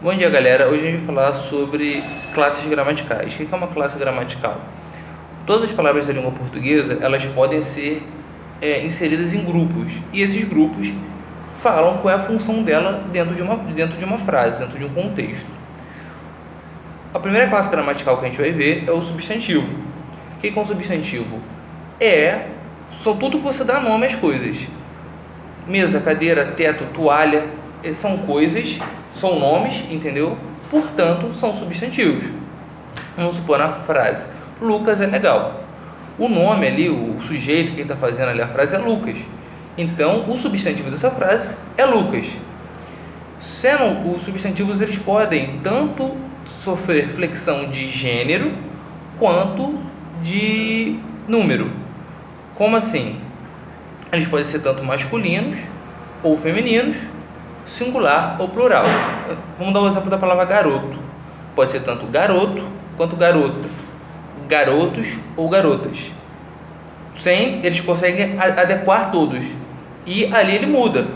Bom dia, galera. Hoje a gente vai falar sobre classes gramaticais. O que é uma classe gramatical? Todas as palavras da língua portuguesa, elas podem ser inseridas em grupos, e esses grupos falam qual é a função dela dentro de uma frase, dentro de um contexto. A primeira classe gramatical que a gente vai ver é o substantivo. O que é um substantivo? São tudo que você dá nome às coisas. Mesa, cadeira, teto, toalha, são coisas, são nomes, entendeu? Portanto, são substantivos. Vamos supor na frase, Lucas é legal. O nome ali, o sujeito que está fazendo ali a frase é Lucas. Então, o substantivo dessa frase é Lucas. Os substantivos, eles podem tanto sofrer flexão de gênero quanto de número. Como assim? Eles podem ser tanto masculinos ou femininos, singular ou plural. Vamos dar o exemplo da palavra garoto. Pode ser tanto garoto quanto garota, garotos ou garotas. Eles conseguem adequar todos. E ali ele muda,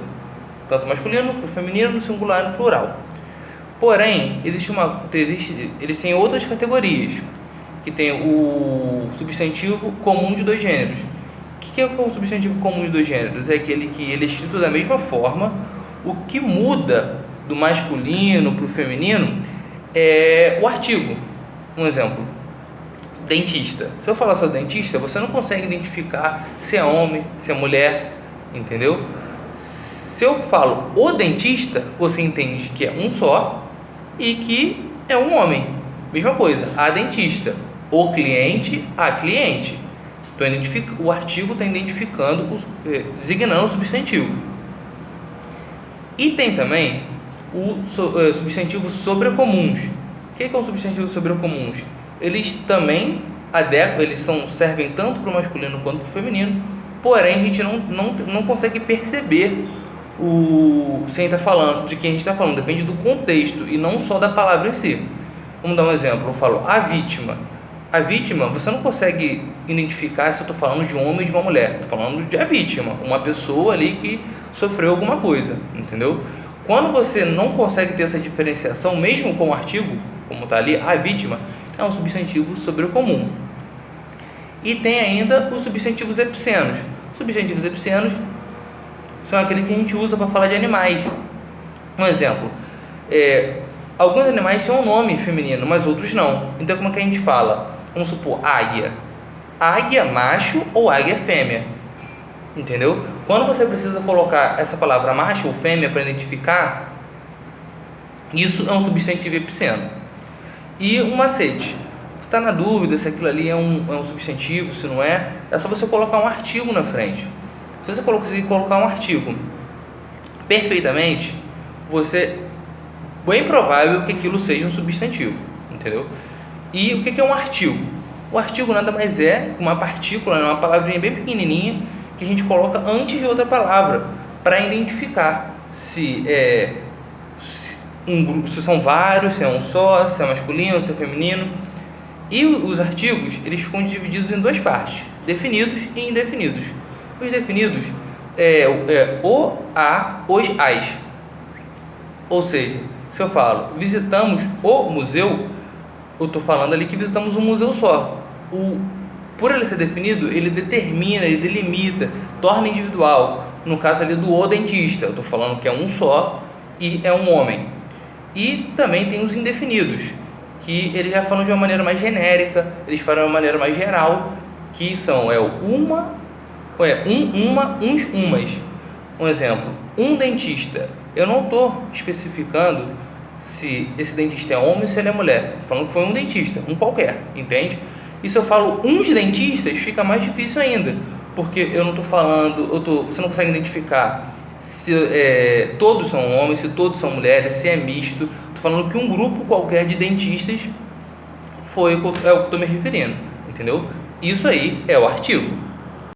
tanto masculino, feminino, singular e plural. Porém, eles têm outras categorias, que tem o substantivo comum de dois gêneros. O que é o substantivo comum de dois gêneros? É aquele que ele é escrito da mesma forma. O que muda do masculino para o feminino é o artigo. Um exemplo, dentista. Se eu falar só dentista, você não consegue identificar se é homem, se é mulher, entendeu? Se eu falo o dentista, você entende que é um só e que é um homem. Mesma coisa, a dentista, o cliente, a cliente. Então, o artigo está identificando, designando o substantivo. E tem também o substantivo sobrecomuns. O que é um substantivo sobrecomuns? Eles também servem tanto para o masculino quanto para o feminino, porém a gente não consegue perceber de quem a gente está falando, depende do contexto e não só da palavra em si. Vamos dar um exemplo, eu falo a vítima. A vítima, você não consegue identificar se eu estou falando de um homem ou de uma mulher. Estou falando de a vítima, uma pessoa ali que sofreu alguma coisa, entendeu? Quando você não consegue ter essa diferenciação, mesmo com o artigo, como está ali, a vítima, é um substantivo sobrecomum. E tem ainda os substantivos epicenos. Substantivos epicenos são aqueles que a gente usa para falar de animais. Um exemplo, alguns animais têm um nome feminino, mas outros não. Então, como é que a gente fala? Vamos supor, águia. Águia macho ou águia fêmea. Entendeu? Quando você precisa colocar essa palavra macho ou fêmea para identificar, isso é um substantivo epiceno. E um macete. Você está na dúvida se aquilo ali é um substantivo, se não é só você colocar um artigo na frente. Se você conseguir colocar um artigo perfeitamente, bem provável que aquilo seja um substantivo, entendeu? E o que é um artigo? O artigo nada mais é uma partícula, uma palavrinha bem pequenininha que a gente coloca antes de outra palavra para identificar se são vários, se é um só, se é masculino, se é feminino. E os artigos, eles ficam divididos em duas partes, definidos e indefinidos. Os definidos o, a, os, as. Ou seja, se eu falo visitamos o museu, eu estou falando ali que visitamos um museu só. Por ele ser definido, ele determina, ele delimita, torna individual. No caso ali do o dentista, eu estou falando que é um só e é um homem. E também tem os indefinidos, que eles já falam de uma maneira mais genérica, eles falam de uma maneira mais geral, que são uma, uns, umas. Um exemplo, um dentista. Eu não estou especificando se esse dentista é homem ou se ele é mulher. Estou falando que foi um dentista, um qualquer, entende? E se eu falo uns dentistas, fica mais difícil ainda, porque eu não estou falando, você não consegue identificar se todos são homens, se todos são mulheres, se é misto. Estou falando que um grupo qualquer de dentistas é o que eu estou me referindo, entendeu? Isso aí é o artigo.